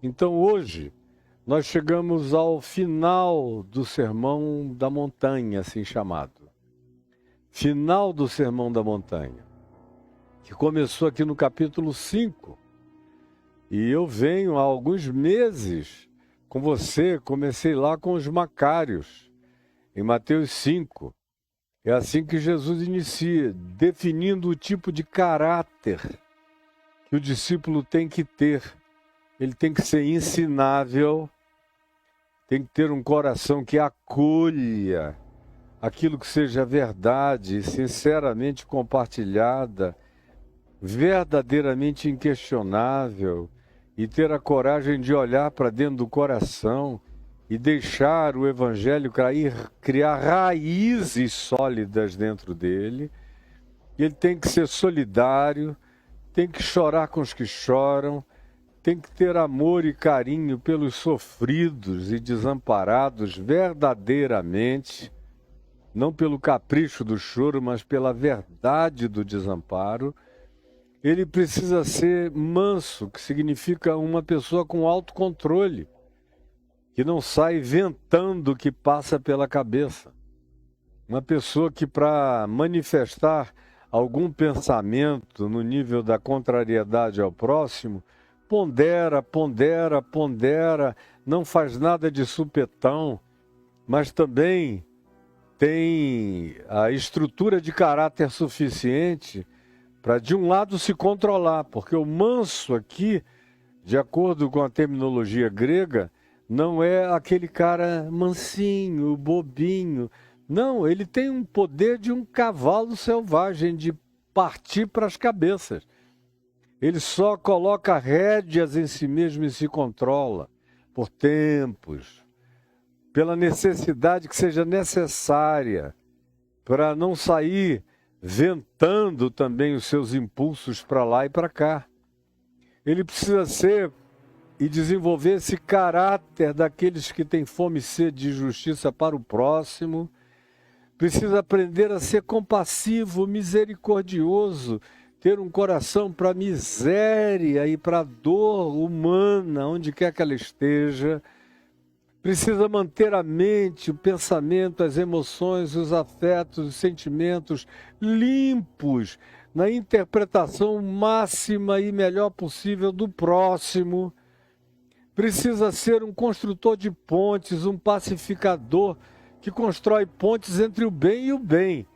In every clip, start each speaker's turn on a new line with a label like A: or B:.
A: Então hoje nós chegamos ao final do Sermão da Montanha, assim chamado. Final do Sermão da Montanha, que começou aqui no capítulo 5. E eu venho há alguns meses com você, comecei lá com os Macários, em Mateus 5. É assim que Jesus inicia, definindo o tipo de caráter que o discípulo tem que ter. Ele tem que ser ensinável, tem que ter um coração que acolha aquilo que seja verdade, sinceramente compartilhada, verdadeiramente inquestionável, e ter a coragem de olhar para dentro do coração e deixar o Evangelho criar raízes sólidas dentro dele. Ele tem que ser solidário, tem que chorar com os que choram, tem que ter amor e carinho pelos sofridos e desamparados verdadeiramente, não pelo capricho do choro, mas pela verdade do desamparo. Ele precisa ser manso, que significa uma pessoa com autocontrole, que não sai ventando o que passa pela cabeça. Uma pessoa que, para manifestar algum pensamento no nível da contrariedade ao próximo, pondera, não faz nada de supetão, mas também tem a estrutura de caráter suficiente para, de um lado, se controlar, porque o manso aqui, de acordo com a terminologia grega, não é aquele cara mansinho, bobinho. Não, ele tem um poder de um cavalo selvagem, de partir para as cabeças. Ele só coloca rédeas em si mesmo e se controla por tempos, pela necessidade que seja necessária, para não sair ventando também os seus impulsos para lá e para cá. Ele precisa ser e desenvolver esse caráter daqueles que têm fome e sede de justiça para o próximo. Precisa aprender a ser compassivo, misericordioso, ter um coração para a miséria e para a dor humana, onde quer que ela esteja. Precisa manter a mente, o pensamento, as emoções, os afetos, os sentimentos limpos na interpretação máxima e melhor possível do próximo. Precisa ser um construtor de pontes, um pacificador que constrói pontes entre o bem e o bem,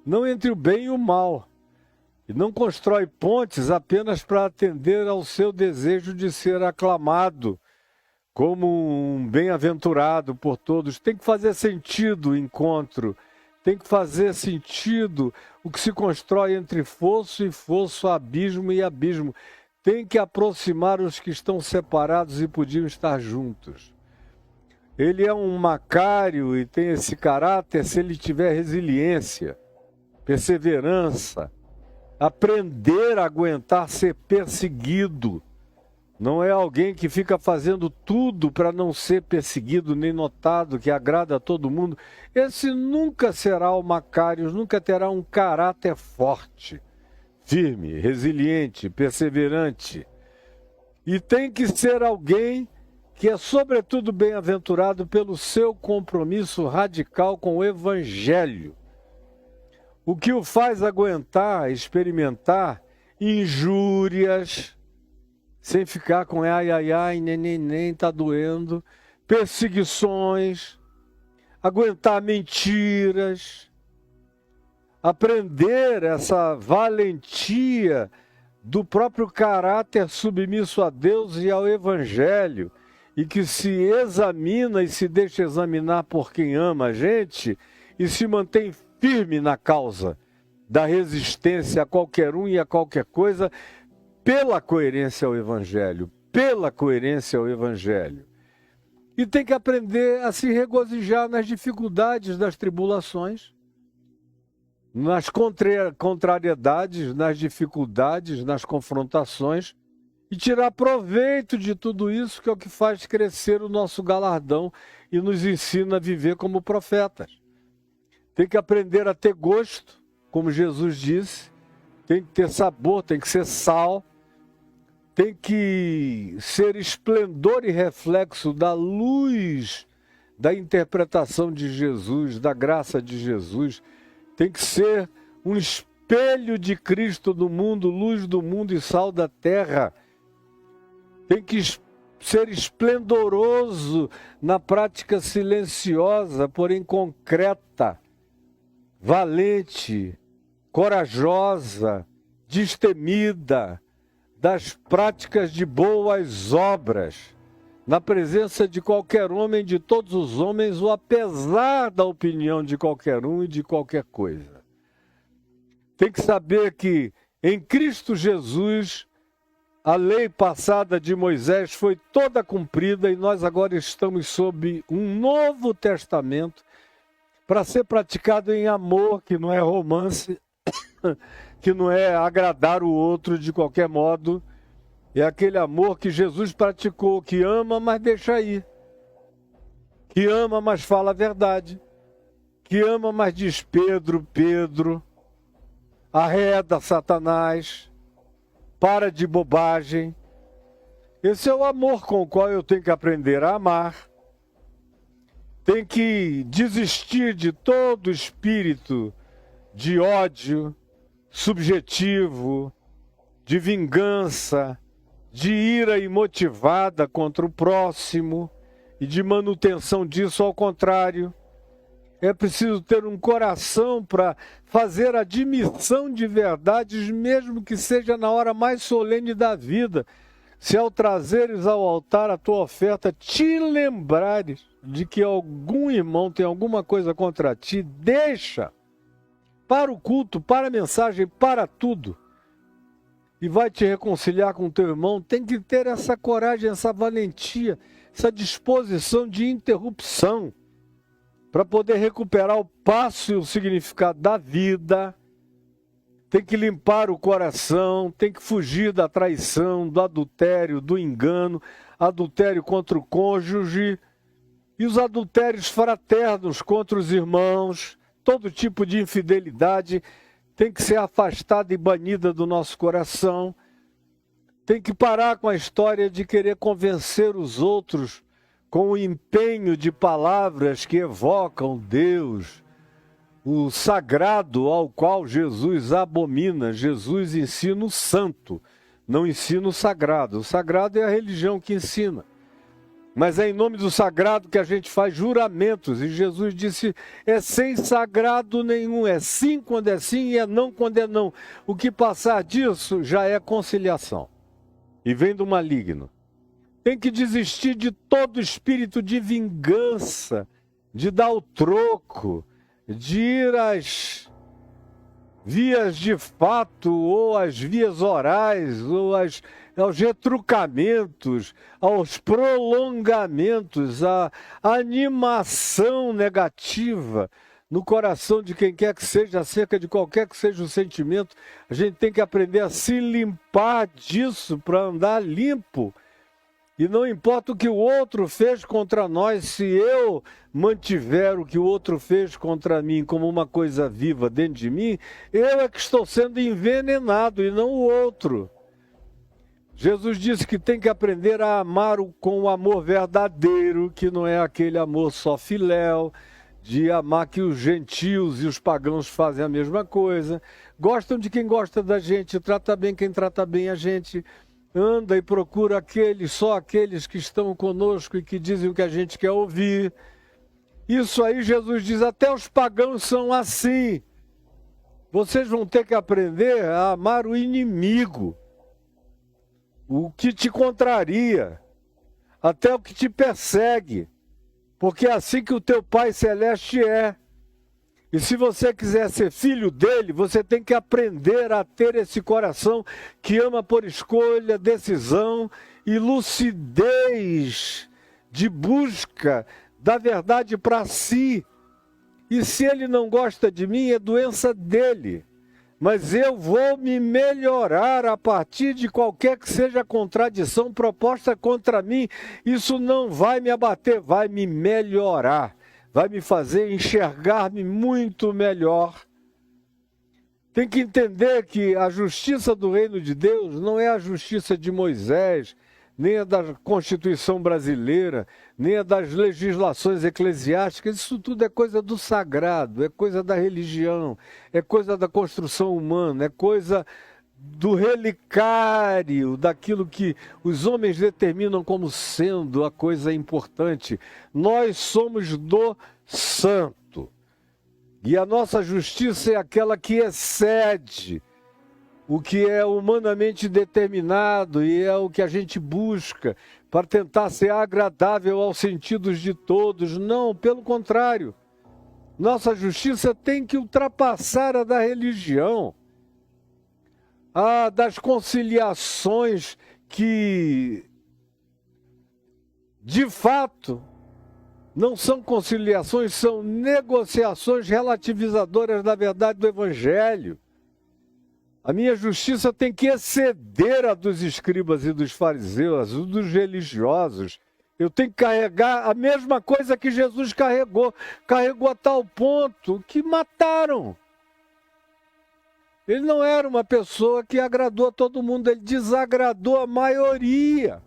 A: não entre o bem e o mal. E não constrói pontes apenas para atender ao seu desejo de ser aclamado como um bem-aventurado por todos. Tem que fazer sentido o encontro, tem que fazer sentido o que se constrói entre fosso e fosso, abismo e abismo. Tem que aproximar os que estão separados e podiam estar juntos. Ele é um Macário e tem esse caráter se ele tiver resiliência, perseverança, aprender a aguentar ser perseguido. Não é alguém que fica fazendo tudo para não ser perseguido nem notado, que agrada a todo mundo. Esse nunca será o Macário, nunca terá um caráter forte, firme, resiliente, perseverante. E tem que ser alguém que é sobretudo bem-aventurado pelo seu compromisso radical com o Evangelho. O que o faz aguentar, experimentar injúrias, sem ficar com ai, nem, tá doendo, perseguições, aguentar mentiras, aprender essa valentia do próprio caráter submisso a Deus e ao Evangelho, e que se examina e se deixa examinar por quem ama a gente e se mantém firme na causa da resistência a qualquer um e a qualquer coisa, pela coerência ao Evangelho, pela coerência ao Evangelho. E tem que aprender a se regozijar nas dificuldades das tribulações, nas contrariedades, nas dificuldades, nas confrontações, e tirar proveito de tudo isso, que é o que faz crescer o nosso galardão e nos ensina a viver como profetas. Tem que aprender a ter gosto, como Jesus disse, tem que ter sabor, tem que ser sal, tem que ser esplendor e reflexo da luz da interpretação de Jesus, da graça de Jesus. Tem que ser um espelho de Cristo no mundo, luz do mundo e sal da terra. Tem que ser esplendoroso na prática silenciosa, porém concreta, valente, corajosa, destemida, das práticas de boas obras, na presença de qualquer homem, de todos os homens, ou apesar da opinião de qualquer um e de qualquer coisa. Tem que saber que em Cristo Jesus a lei passada de Moisés foi toda cumprida e nós agora estamos sob um novo testamento para ser praticado em amor, que não é romance, que não é agradar o outro de qualquer modo. É aquele amor que Jesus praticou, que ama, mas deixa ir. Que ama, mas fala a verdade. Que ama, mas diz Pedro, Pedro, arreda Satanás, para de bobagem. Esse é o amor com o qual eu tenho que aprender a amar. Tem que desistir de todo espírito de ódio subjetivo, de vingança, de ira imotivada contra o próximo e de manutenção disso. Ao contrário, é preciso ter um coração para fazer a admissão de verdades, mesmo que seja na hora mais solene da vida. Se ao trazeres ao altar a tua oferta, te lembrares de que algum irmão tem alguma coisa contra ti, deixa para o culto, para a mensagem, para tudo, e vai te reconciliar com o teu irmão. Tem que ter essa coragem, essa valentia, essa disposição de interrupção, para poder recuperar o passo e o significado da vida. Tem que limpar o coração, tem que fugir da traição, do adultério, do engano, adultério contra o cônjuge, e os adultérios fraternos contra os irmãos. Todo tipo de infidelidade tem que ser afastada e banida do nosso coração. Tem que parar com a história de querer convencer os outros com o empenho de palavras que evocam Deus, o sagrado ao qual Jesus abomina. Jesus ensina o santo, não ensina o sagrado. O sagrado é a religião que ensina. Mas é em nome do sagrado que a gente faz juramentos. E Jesus disse, é sem sagrado nenhum. É sim quando é sim e é não quando é não. O que passar disso já é conciliação. E vem do maligno. Tem que desistir de todo espírito de vingança, de dar o troco, de ir às vias de fato, ou às vias orais, ou aos retrucamentos, aos prolongamentos, à animação negativa no coração de quem quer que seja, acerca de qualquer que seja o sentimento. A gente tem que aprender a se limpar disso para andar limpo. E não importa o que o outro fez contra nós, se eu mantiver o que o outro fez contra mim como uma coisa viva dentro de mim, eu é que estou sendo envenenado e não o outro. Jesus disse que tem que aprender a amar com o amor verdadeiro, que não é aquele amor só filéu, de amar que os gentios e os pagãos fazem a mesma coisa. Gostam de quem gosta da gente, trata bem quem trata bem a gente. Anda e procura só aqueles que estão conosco e que dizem o que a gente quer ouvir. Isso aí, Jesus diz, até os pagãos são assim. Vocês vão ter que aprender a amar o inimigo, o que te contraria, até o que te persegue, porque é assim que o teu Pai Celeste é. E se você quiser ser filho dele, você tem que aprender a ter esse coração que ama por escolha, decisão e lucidez de busca da verdade para si. E se ele não gosta de mim, é doença dele. Mas eu vou me melhorar a partir de qualquer que seja a contradição proposta contra mim. Isso não vai me abater, vai me melhorar. Vai me fazer enxergar-me muito melhor. Tem que entender que a justiça do reino de Deus não é a justiça de Moisés, nem a da Constituição brasileira, nem a das legislações eclesiásticas. Isso tudo é coisa do sagrado, é coisa da religião, é coisa da construção humana, é coisa do relicário, daquilo que os homens determinam como sendo a coisa importante. Nós somos do santo. E a nossa justiça é aquela que excede o que é humanamente determinado e é o que a gente busca para tentar ser agradável aos sentidos de todos. Não, pelo contrário. Nossa justiça tem que ultrapassar a da religião, a das conciliações que, de fato, não são conciliações, são negociações relativizadoras da verdade do Evangelho. A minha justiça tem que exceder a dos escribas e dos fariseus, a dos religiosos. Eu tenho que carregar a mesma coisa que Jesus carregou. Carregou a tal ponto que mataram. Ele não era uma pessoa que agradou a todo mundo, ele desagradou a maioria.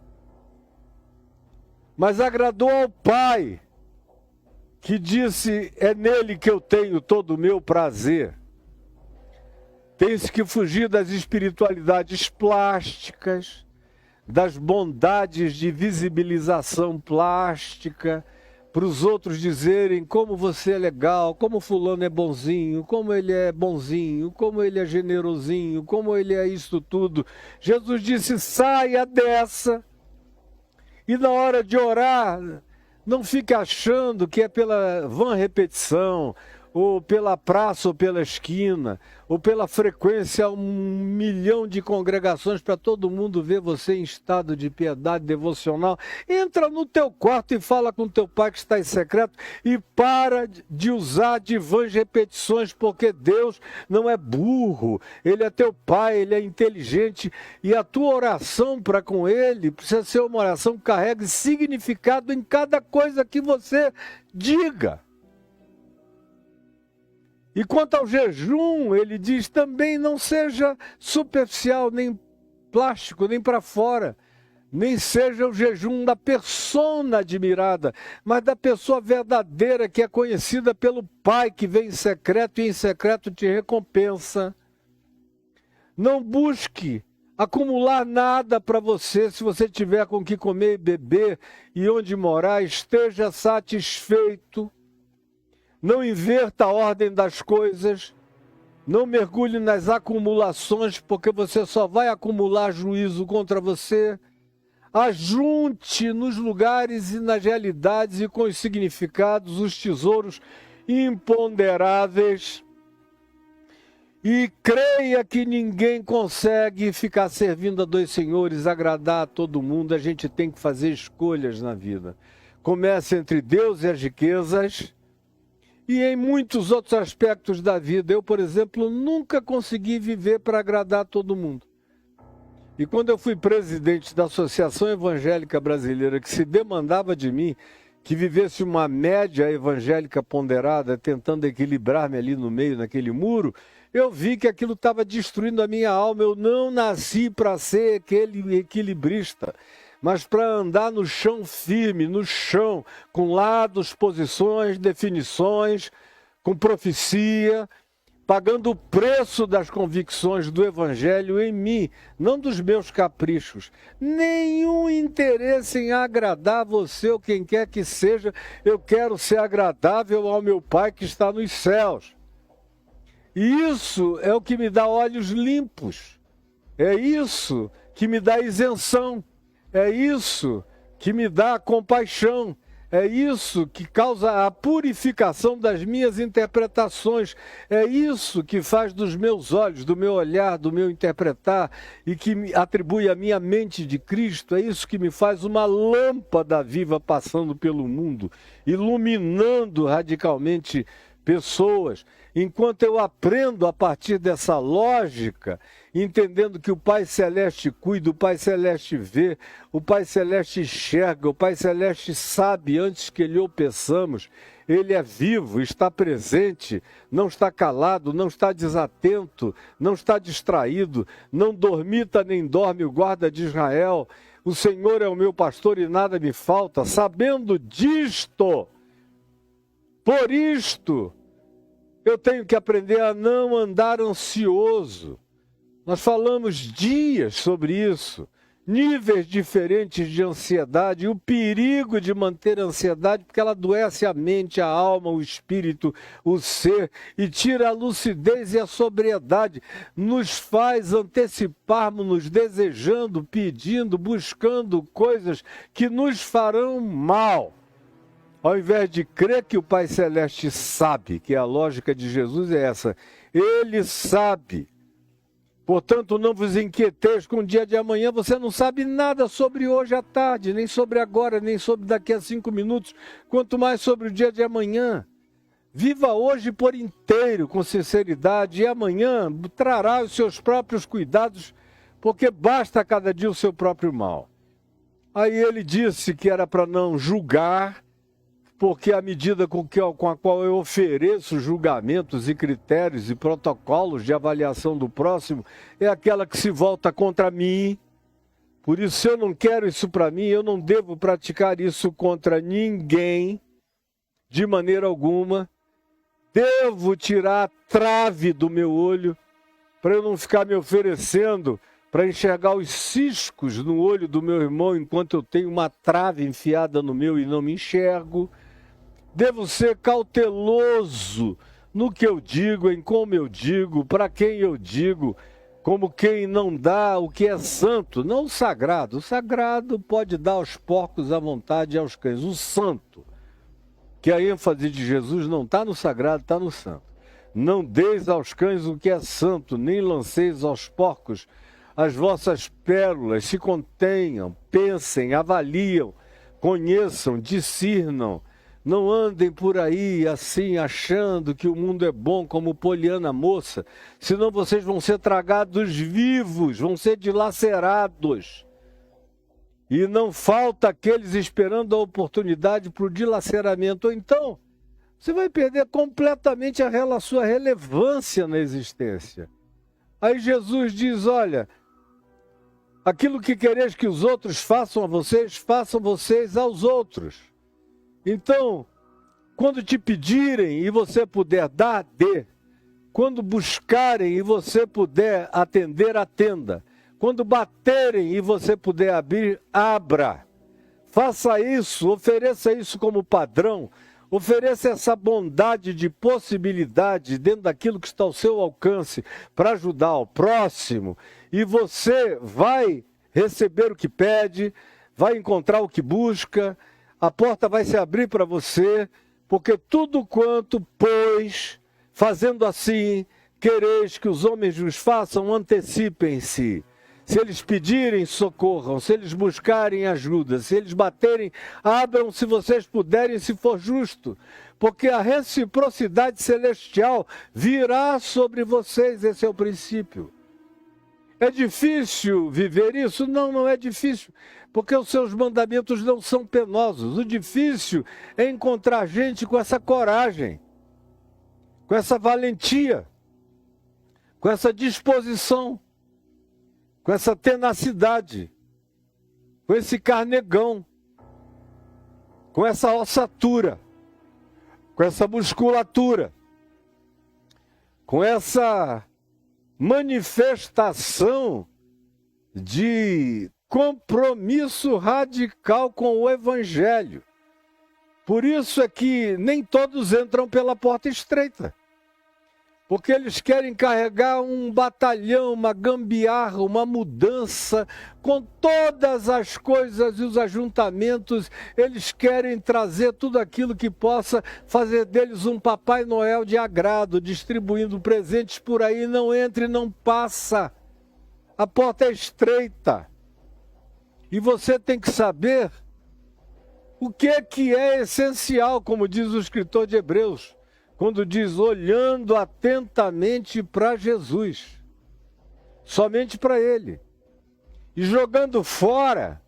A: Mas agradou ao Pai, que disse, é nele que eu tenho todo o meu prazer. Tem-se que fugir das espiritualidades plásticas, das bondades de visibilização plástica, para os outros dizerem como você é legal, como fulano é bonzinho, como ele é bonzinho, como ele é generosinho, como ele é isso tudo. Jesus disse, saia dessa. E na hora de orar, não fique achando que é pela vã repetição, ou pela praça, ou pela esquina, ou pela frequência a 1 milhão de congregações para todo mundo ver você em estado de piedade devocional. Entra no teu quarto e fala com teu pai que está em secreto e para de usar de vãs repetições, porque Deus não é burro, Ele é teu pai, Ele é inteligente e a tua oração para com Ele precisa ser uma oração que carregue significado em cada coisa que você diga. E quanto ao jejum, ele diz também não seja superficial, nem plástico, nem para fora. Nem seja o jejum da persona admirada, mas da pessoa verdadeira que é conhecida pelo Pai que vem em secreto e em secreto te recompensa. Não busque acumular nada para você, se você tiver com o que comer e beber e onde morar, esteja satisfeito. Não inverta a ordem das coisas, não mergulhe nas acumulações, porque você só vai acumular juízo contra você. Ajunte nos lugares e nas realidades e com os significados os tesouros imponderáveis. E creia que ninguém consegue ficar servindo a dois senhores, agradar a todo mundo. A gente tem que fazer escolhas na vida. Comece entre Deus e as riquezas. E em muitos outros aspectos da vida, eu, por exemplo, nunca consegui viver para agradar a todo mundo. E quando eu fui presidente da Associação Evangélica Brasileira, que se demandava de mim que vivesse uma média evangélica ponderada, tentando equilibrar-me ali no meio, naquele muro, eu vi que aquilo estava destruindo a minha alma. Eu não nasci para ser aquele equilibrista, mas para andar no chão firme, no chão, com lados, posições, definições, com profecia, pagando o preço das convicções do Evangelho em mim, não dos meus caprichos. Nenhum interesse em agradar você ou quem quer que seja. Eu quero ser agradável ao meu Pai que está nos céus. E isso é o que me dá olhos limpos. É isso que me dá isenção. É isso que me dá compaixão. É isso que causa a purificação das minhas interpretações. É isso que faz dos meus olhos, do meu olhar, do meu interpretar e que me atribui à minha mente de Cristo. É isso que me faz uma lâmpada viva passando pelo mundo, iluminando radicalmente pessoas. Enquanto eu aprendo a partir dessa lógica, entendendo que o Pai Celeste cuida, o Pai Celeste vê, o Pai Celeste enxerga, o Pai Celeste sabe antes que Ele o peçamos, Ele é vivo, está presente, não está calado, não está desatento, não está distraído, não dormita nem dorme o guarda de Israel. O Senhor é o meu pastor e nada me falta. Sabendo disto, por isto, eu tenho que aprender a não andar ansioso. Nós falamos dias sobre isso, níveis diferentes de ansiedade, e o perigo de manter a ansiedade, porque ela adoece a mente, a alma, o espírito, o ser, e tira a lucidez e a sobriedade, nos faz anteciparmos-nos desejando, pedindo, buscando coisas que nos farão mal. Ao invés de crer que o Pai Celeste sabe, que a lógica de Jesus é essa, Ele sabe. Portanto, não vos inquieteis com o dia de amanhã, você não sabe nada sobre hoje à tarde, nem sobre agora, nem sobre daqui a 5 minutos, quanto mais sobre o dia de amanhã. Viva hoje por inteiro, com sinceridade, e amanhã trará os seus próprios cuidados, porque basta a cada dia o seu próprio mal. Aí ele disse que era para não julgar, porque a medida com a qual eu ofereço julgamentos e critérios e protocolos de avaliação do próximo é aquela que se volta contra mim. Por isso, se eu não quero isso para mim, eu não devo praticar isso contra ninguém, de maneira alguma. Devo tirar a trave do meu olho, para eu não ficar me oferecendo para enxergar os ciscos no olho do meu irmão, enquanto eu tenho uma trave enfiada no meu e não me enxergo. Devo ser cauteloso no que eu digo, em como eu digo, para quem eu digo, como quem não dá o que é santo, não o sagrado. O sagrado pode dar aos porcos à vontade e aos cães. O santo, que a ênfase de Jesus não está no sagrado, está no santo. Não deis aos cães o que é santo, nem lanceis aos porcos as vossas pérolas. Se contenham, pensem, avaliam, conheçam, discernam. Não andem por aí assim, achando que o mundo é bom como Poliana moça, senão vocês vão ser tragados vivos, vão ser dilacerados. E não falta aqueles esperando a oportunidade para o dilaceramento. Ou então, você vai perder completamente a sua relevância na existência. Aí Jesus diz, olha, aquilo que quereis que os outros façam vocês aos outros. Então, quando te pedirem e você puder dar, dê. Quando buscarem e você puder atender, atenda. Quando baterem e você puder abrir, abra. Faça isso, ofereça isso como padrão. Ofereça essa bondade de possibilidade dentro daquilo que está ao seu alcance para ajudar o próximo. E você vai receber o que pede, vai encontrar o que busca. A porta vai se abrir para você, porque tudo quanto, pois, fazendo assim, quereis que os homens vos façam, antecipem-se. Se eles pedirem, socorram. Se eles buscarem ajuda. Se eles baterem, abram se vocês puderem, se for justo. Porque a reciprocidade celestial virá sobre vocês. Esse é o princípio. É difícil viver isso? Não, não é difícil. Porque os seus mandamentos não são penosos. O difícil é encontrar gente com essa coragem, com essa valentia, com essa disposição, com essa tenacidade, com esse carnegão, com essa ossatura, com essa musculatura, com essa manifestação de compromisso radical com o Evangelho. Por isso é que nem todos entram pela porta estreita. Porque eles querem carregar um batalhão, uma gambiarra, uma mudança, com todas as coisas e os ajuntamentos. Eles querem trazer tudo aquilo que possa fazer deles um Papai Noel de agrado, distribuindo presentes por aí. Não entre, não passa. A porta é estreita. E você tem que saber o que é essencial, como diz o escritor de Hebreus. quando diz olhando atentamente para Jesus, somente para Ele, e jogando fora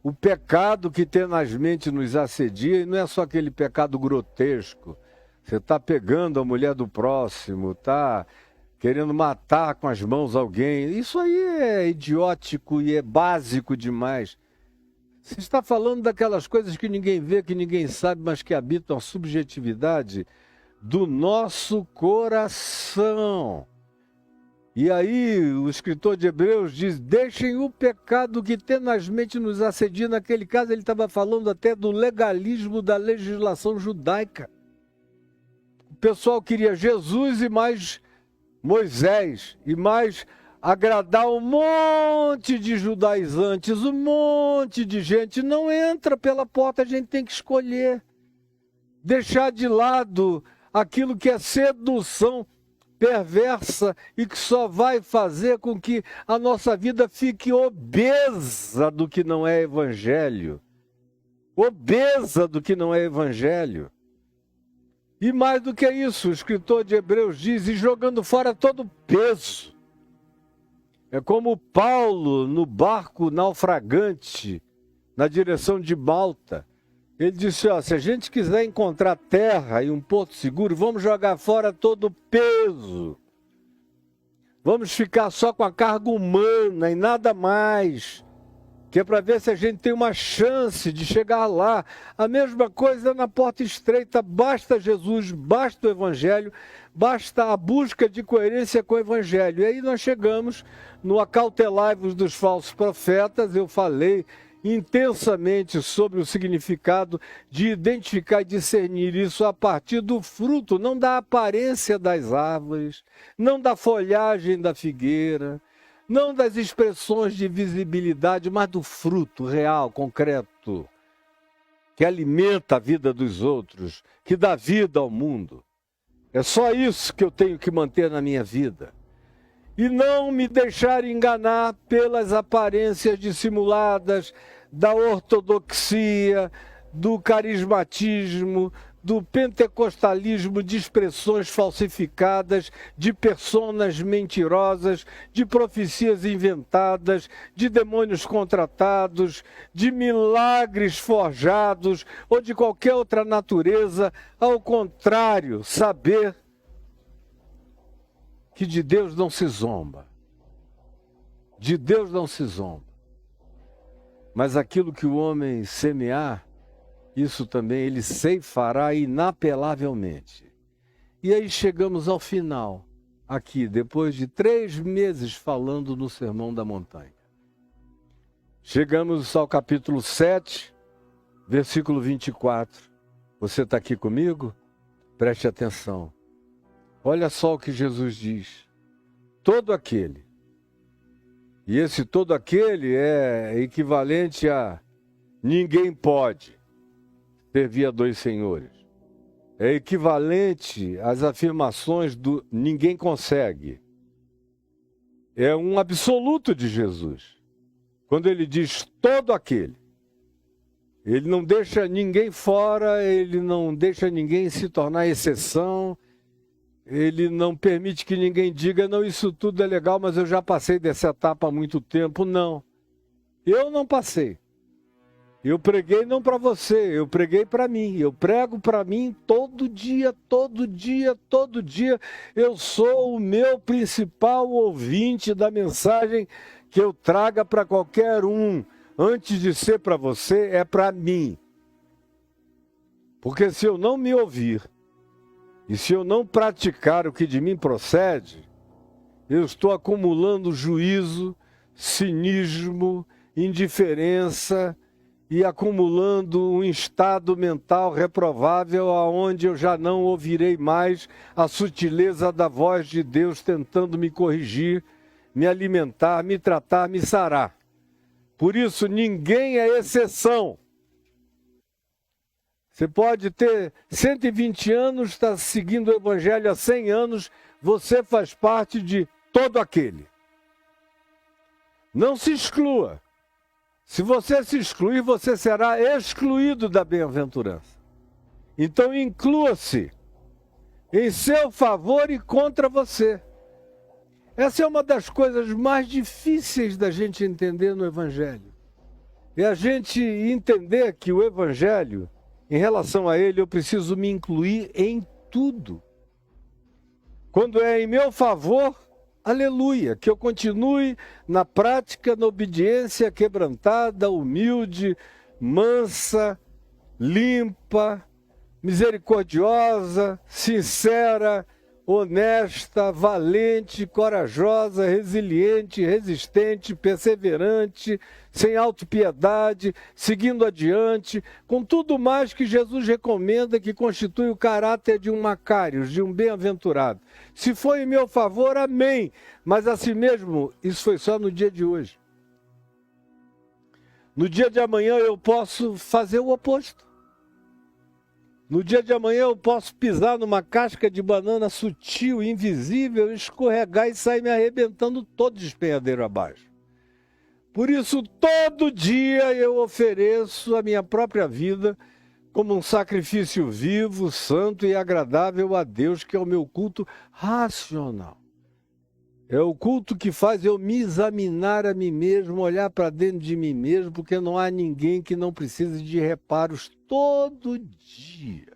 A: o pecado que tenazmente nos assedia, e não é só aquele pecado grotesco. Você está pegando a mulher do próximo, está querendo matar com as mãos alguém. Isso aí é idiótico e é básico demais. Você está falando daquelas coisas que ninguém vê, que ninguém sabe, mas que habitam a subjetividade do nosso coração. E aí o escritor de Hebreus diz, deixem o pecado que tenazmente nos assedia. Naquele caso ele estava falando até do legalismo da legislação judaica. O pessoal queria Jesus e mais Moisés, e mais agradar um monte de judaizantes, um monte de gente. Não entra pela porta, a gente tem que escolher. Deixar de lado aquilo que é sedução perversa e que só vai fazer com que a nossa vida fique obesa do que não é evangelho. Obesa do que não é evangelho. E mais do que isso, o escritor de Hebreus diz, e jogando fora todo o peso. É como Paulo no barco naufragante na direção de Malta. Ele disse, ó, se a gente quiser encontrar terra e um porto seguro, vamos jogar fora todo o peso. Vamos ficar só com a carga humana e nada mais. Que é para ver se a gente tem uma chance de chegar lá. A mesma coisa na porta estreita. Basta Jesus, basta o Evangelho, basta a busca de coerência com o Evangelho. E aí nós chegamos no acautelai-vos dos falsos profetas. Eu falei intensamente sobre o significado de identificar e discernir isso a partir do fruto, não da aparência das árvores, não da folhagem da figueira, não das expressões de visibilidade, mas do fruto real, concreto, que alimenta a vida dos outros, que dá vida ao mundo. É só isso que eu tenho que manter na minha vida. E não me deixar enganar pelas aparências dissimuladas da ortodoxia, do carismatismo, do pentecostalismo, de expressões falsificadas, de personas mentirosas, de profecias inventadas, de demônios contratados, de milagres forjados ou de qualquer outra natureza. Ao contrário, saber que de Deus não se zomba. De Deus não se zomba. Mas aquilo que o homem semear, isso também ele ceifará inapelavelmente. E aí chegamos ao final, aqui, depois de 3 meses falando no Sermão da Montanha. Chegamos ao capítulo 7, versículo 24. Você está aqui comigo? Preste atenção. Olha só o que Jesus diz. Todo aquele. E esse todo aquele é equivalente a ninguém pode servir a 2 senhores. É equivalente às afirmações do ninguém consegue. É um absoluto de Jesus. Quando ele diz todo aquele. Ele não deixa ninguém fora, ele não deixa ninguém se tornar exceção. Ele não permite que ninguém diga, não, isso tudo é legal, mas eu já passei dessa etapa há muito tempo. Não. Eu não passei. Eu preguei não para você, eu preguei para mim. Eu prego para mim todo dia, todo dia, todo dia. Eu sou o meu principal ouvinte da mensagem que eu traga para qualquer um. Antes de ser para você, é para mim. Porque se eu não me ouvir, e se eu não praticar o que de mim procede, eu estou acumulando juízo, cinismo, indiferença e acumulando um estado mental reprovável aonde eu já não ouvirei mais a sutileza da voz de Deus tentando me corrigir, me alimentar, me tratar, me sarar. Por isso, ninguém é exceção. Você pode ter 120 anos, está seguindo o Evangelho há 100 anos, você faz parte de todo aquele. Não se exclua. Se você se excluir, você será excluído da bem-aventurança. Então inclua-se em seu favor e contra você. Essa é uma das coisas mais difíceis da gente entender no Evangelho. É a gente entender que o Evangelho, em relação a ele, eu preciso me incluir em tudo. Quando é em meu favor, aleluia, que eu continue na prática, na obediência quebrantada, humilde, mansa, limpa, misericordiosa, sincera, honesta, valente, corajosa, resiliente, resistente, perseverante, sem autopiedade, seguindo adiante, com tudo mais que Jesus recomenda que constitui o caráter de um Macários, de um bem-aventurado. Se foi em meu favor, amém. Mas assim mesmo, isso foi só no dia de hoje. No dia de amanhã eu posso fazer o oposto. No dia de amanhã eu posso pisar numa casca de banana sutil, invisível, escorregar e sair me arrebentando todo despenhadeiro abaixo. Por isso, todo dia eu ofereço a minha própria vida como um sacrifício vivo, santo e agradável a Deus, que é o meu culto racional. É o culto que faz eu me examinar a mim mesmo, olhar para dentro de mim mesmo, porque não há ninguém que não precise de reparos todo dia.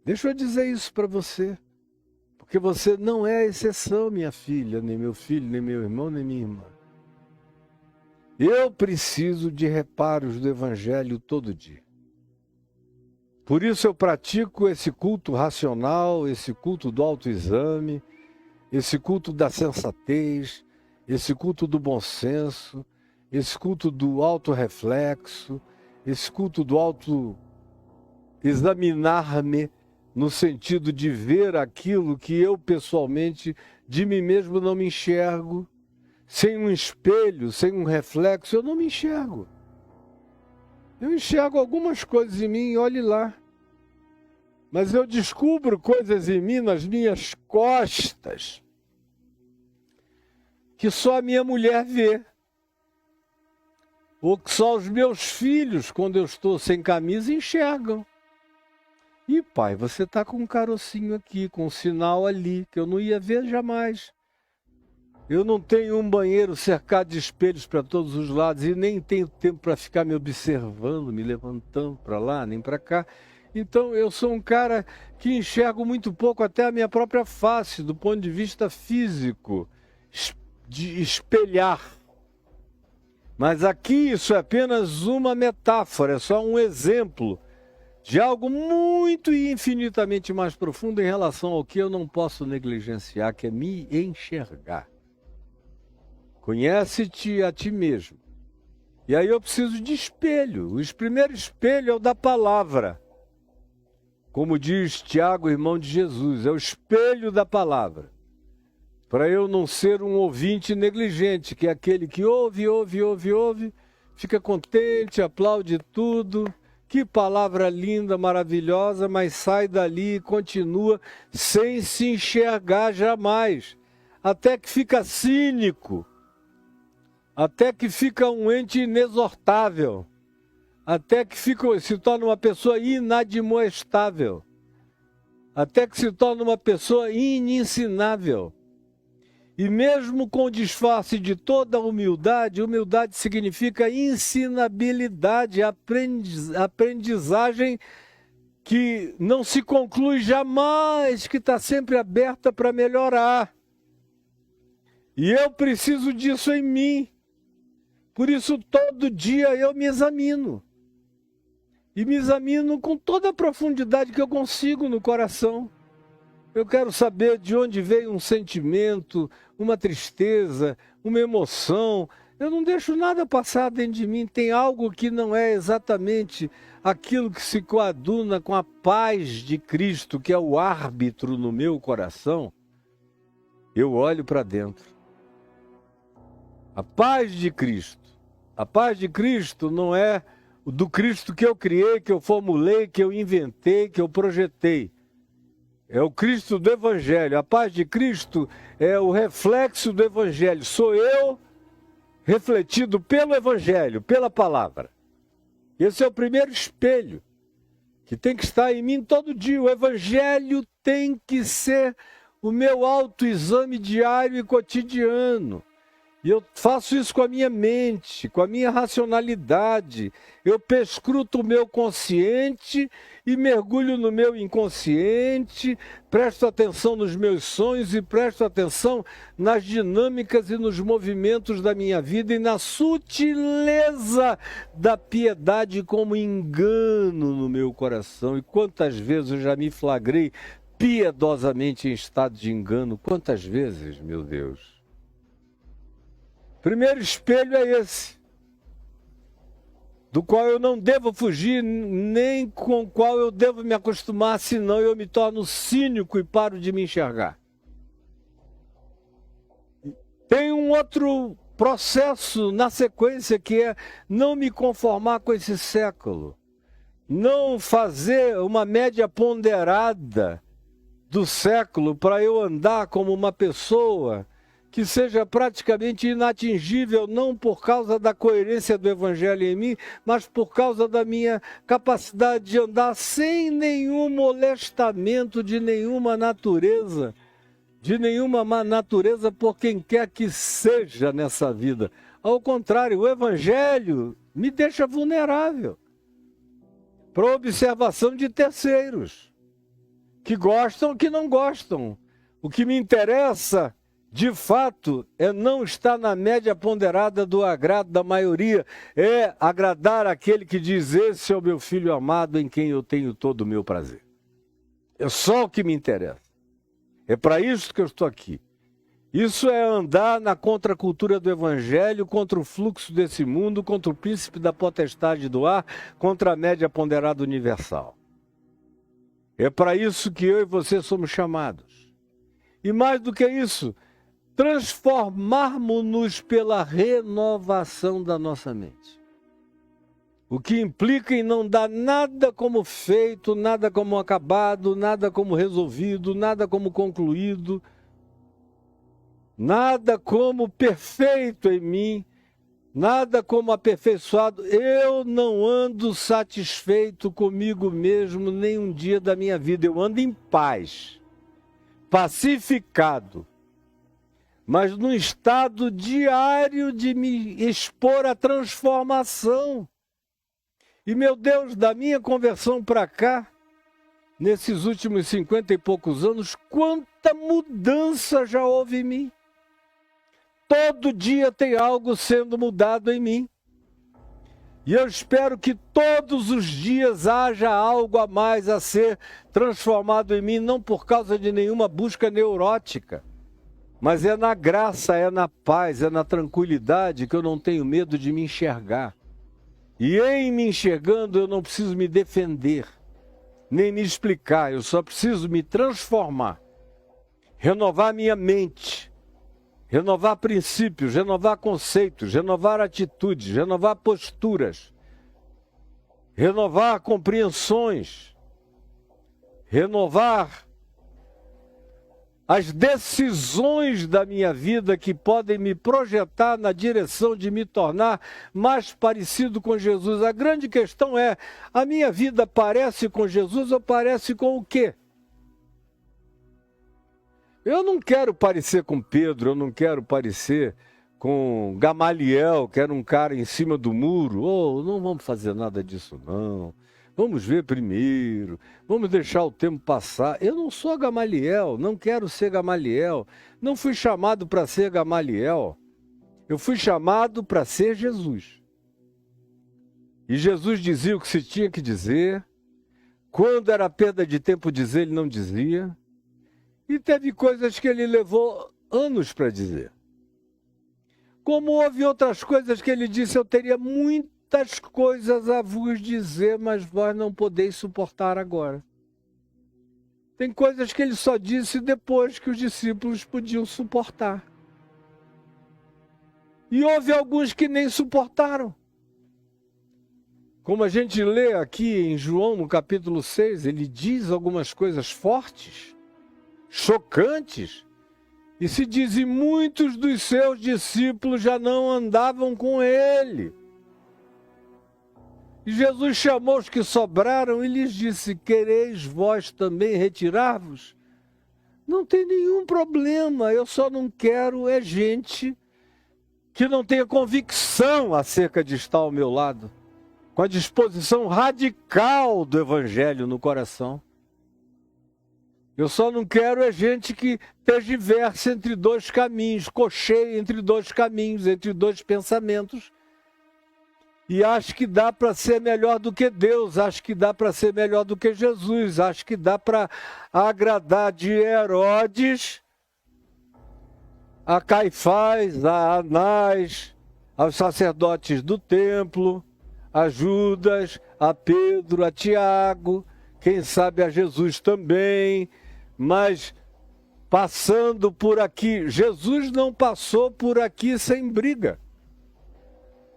A: Deixa eu dizer isso para você, porque você não é a exceção, minha filha, nem meu filho, nem meu irmão, nem minha irmã. Eu preciso de reparos do Evangelho todo dia. Por isso eu pratico esse culto racional, esse culto do autoexame, esse culto da sensatez, esse culto do bom senso, esse culto do autorreflexo, esse culto do auto-examinar-me, no sentido de ver aquilo que eu pessoalmente de mim mesmo não me enxergo. Sem um espelho, sem um reflexo, eu não me enxergo. Eu enxergo algumas coisas em mim, olhe lá. Mas eu descubro coisas em mim, nas minhas costas, que só a minha mulher vê. Ou que só os meus filhos, quando eu estou sem camisa, enxergam. E pai, você está com um carocinho aqui, com um sinal ali, que eu não ia ver jamais. Eu não tenho um banheiro cercado de espelhos para todos os lados e nem tenho tempo para ficar me observando, me levantando para lá, nem para cá. Então eu sou um cara que enxergo muito pouco até a minha própria face, do ponto de vista físico, de espelhar. Mas aqui isso é apenas uma metáfora, é só um exemplo de algo muito e infinitamente mais profundo em relação ao que eu não posso negligenciar, que é me enxergar. Conhece-te a ti mesmo. E aí eu preciso de espelho. O primeiro espelho é o da palavra. Como diz Tiago, irmão de Jesus, é o espelho da palavra. Para eu não ser um ouvinte negligente, que é aquele que ouve, fica contente, aplaude tudo. Que palavra linda, maravilhosa, mas sai dali e continua sem se enxergar jamais. Até que fica cínico. Até que fica um ente inexortável, até que se torna uma pessoa inadmoestável, até que se torna uma pessoa inensinável. E mesmo com o disfarce de toda a humildade, humildade significa ensinabilidade, aprendizagem que não se conclui jamais, que está sempre aberta para melhorar. E eu preciso disso em mim. Por isso, todo dia eu me examino. E me examino com toda a profundidade que eu consigo no coração. Eu quero saber de onde veio um sentimento, uma tristeza, uma emoção. Eu não deixo nada passar dentro de mim. Tem algo que não é exatamente aquilo que se coaduna com a paz de Cristo, que é o árbitro no meu coração. Eu olho para dentro. A paz de Cristo. A paz de Cristo não é do Cristo que eu criei, que eu formulei, que eu inventei, que eu projetei. É o Cristo do Evangelho. A paz de Cristo é o reflexo do Evangelho. Sou eu refletido pelo Evangelho, pela palavra. Esse é o primeiro espelho. que tem que estar em mim todo dia. O Evangelho tem que ser o meu autoexame diário e cotidiano. E eu faço isso com a minha mente, com a minha racionalidade. Eu perscruto o meu consciente e mergulho no meu inconsciente, presto atenção nos meus sonhos e presto atenção nas dinâmicas e nos movimentos da minha vida e na sutileza da piedade como engano no meu coração. E quantas vezes eu já me flagrei piedosamente em estado de engano? Quantas vezes, meu Deus? Primeiro espelho é esse, do qual eu não devo fugir, nem com o qual eu devo me acostumar, senão eu me torno cínico e paro de me enxergar. Tem um outro processo na sequência que é não me conformar com esse século, não fazer uma média ponderada do século para eu andar como uma pessoa que seja praticamente inatingível, não por causa da coerência do Evangelho em mim, mas por causa da minha capacidade de andar sem nenhum molestamento de nenhuma natureza por quem quer que seja nessa vida. Ao contrário, o Evangelho me deixa vulnerável para observação de terceiros, que gostam, que não gostam. O que me interessa de fato, é não estar na média ponderada do agrado da maioria, é agradar aquele que diz: esse é o meu filho amado em quem eu tenho todo o meu prazer. É só o que me interessa. É para isso que eu estou aqui. Isso é andar na contracultura do Evangelho, contra o fluxo desse mundo, contra o príncipe da potestade do ar, contra a média ponderada universal. É para isso que eu e você somos chamados. E mais do que isso, transformarmos-nos pela renovação da nossa mente. O que implica em não dar nada como feito, nada como acabado, nada como resolvido, nada como concluído, nada como perfeito em mim, nada como aperfeiçoado. Eu não ando satisfeito comigo mesmo nem um dia da minha vida. Eu ando em paz, pacificado, mas num estado diário de me expor à transformação. E, meu Deus, da minha conversão para cá, nesses últimos 50 e poucos anos, quanta mudança já houve em mim. Todo dia tem algo sendo mudado em mim. E eu espero que todos os dias haja algo a mais a ser transformado em mim, não por causa de nenhuma busca neurótica, mas é na graça, é na paz, é na tranquilidade que eu não tenho medo de me enxergar. E em me enxergando eu não preciso me defender, nem me explicar, eu só preciso me transformar, renovar minha mente, renovar princípios, renovar conceitos, renovar atitudes, renovar posturas, renovar compreensões, renovar as decisões da minha vida que podem me projetar na direção de me tornar mais parecido com Jesus. A grande questão é, a minha vida parece com Jesus ou parece com o quê? Eu não quero parecer com Pedro, eu não quero parecer com Gamaliel, que era um cara em cima do muro. Oh, não vamos fazer nada disso não. Vamos ver primeiro, vamos deixar o tempo passar. Eu não sou Gamaliel, não quero ser Gamaliel. Não fui chamado para ser Gamaliel. Eu fui chamado para ser Jesus. E Jesus dizia o que se tinha que dizer. Quando era perda de tempo dizer, ele não dizia. E teve coisas que ele levou anos para dizer. Como houve outras coisas que ele disse, eu teria muitas coisas a vos dizer, mas vós não podeis suportar agora. Tem coisas que ele só disse depois que os discípulos podiam suportar. E houve alguns que nem suportaram. Como a gente lê aqui em João, no capítulo 6, ele diz algumas coisas fortes, chocantes, e se diz, e muitos dos seus discípulos já não andavam com ele. E Jesus chamou os que sobraram e lhes disse: quereis vós também retirar-vos? Não tem nenhum problema, eu só não quero gente que não tenha convicção acerca de estar ao meu lado, com a disposição radical do Evangelho no coração. Eu só não quero gente que tergiverse entre dois caminhos, cocheie entre dois caminhos, entre dois pensamentos, e acho que dá para ser melhor do que Deus, acho que dá para ser melhor do que Jesus, acho que dá para agradar de Herodes a Caifás, a Anás, aos sacerdotes do templo, a Judas, a Pedro, a Tiago, quem sabe a Jesus também, mas passando por aqui, Jesus não passou por aqui sem briga.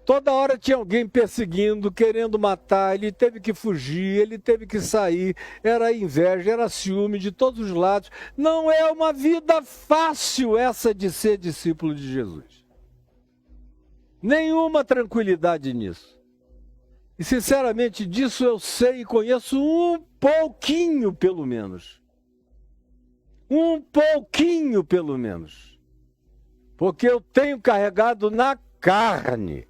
A: Toda hora tinha alguém perseguindo, querendo matar, ele teve que fugir, ele teve que sair, era inveja, era ciúme de todos os lados. Não é uma vida fácil essa de ser discípulo de Jesus. Nenhuma tranquilidade nisso. E sinceramente disso eu sei e conheço um pouquinho pelo menos. Um pouquinho pelo menos. Porque eu tenho carregado na carne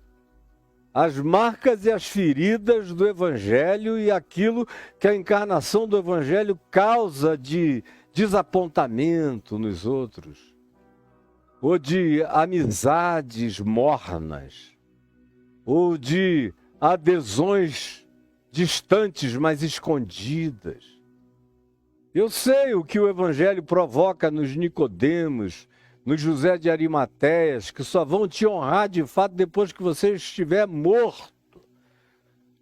A: as marcas e as feridas do Evangelho e aquilo que a encarnação do Evangelho causa de desapontamento nos outros, ou de amizades mornas, ou de adesões distantes, mas escondidas. Eu sei o que o Evangelho provoca nos Nicodemos, nos José de Arimateias, que só vão te honrar de fato depois que você estiver morto.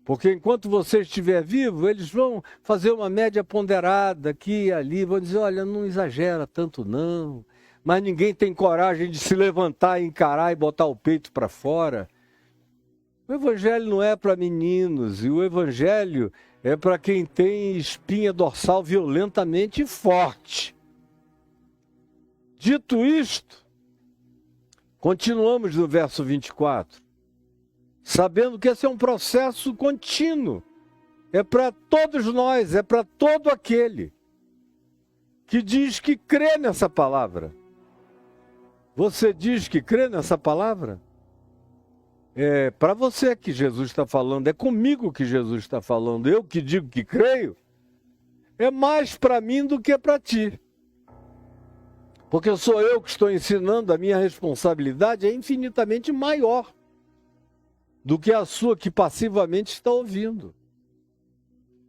A: Porque enquanto você estiver vivo, eles vão fazer uma média ponderada aqui e ali, vão dizer, olha, não exagera tanto não, mas ninguém tem coragem de se levantar, encarar e botar o peito para fora. O Evangelho não é para meninos, e o Evangelho é para quem tem espinha dorsal violentamente forte. Dito isto, continuamos no verso 24, sabendo que esse é um processo contínuo, é para todos nós, é para todo aquele que diz que crê nessa palavra. Você diz que crê nessa palavra? É para você que Jesus está falando, é comigo que Jesus está falando, eu que digo que creio, é mais para mim do que para ti. Porque sou eu que estou ensinando, a minha responsabilidade é infinitamente maior do que a sua que passivamente está ouvindo.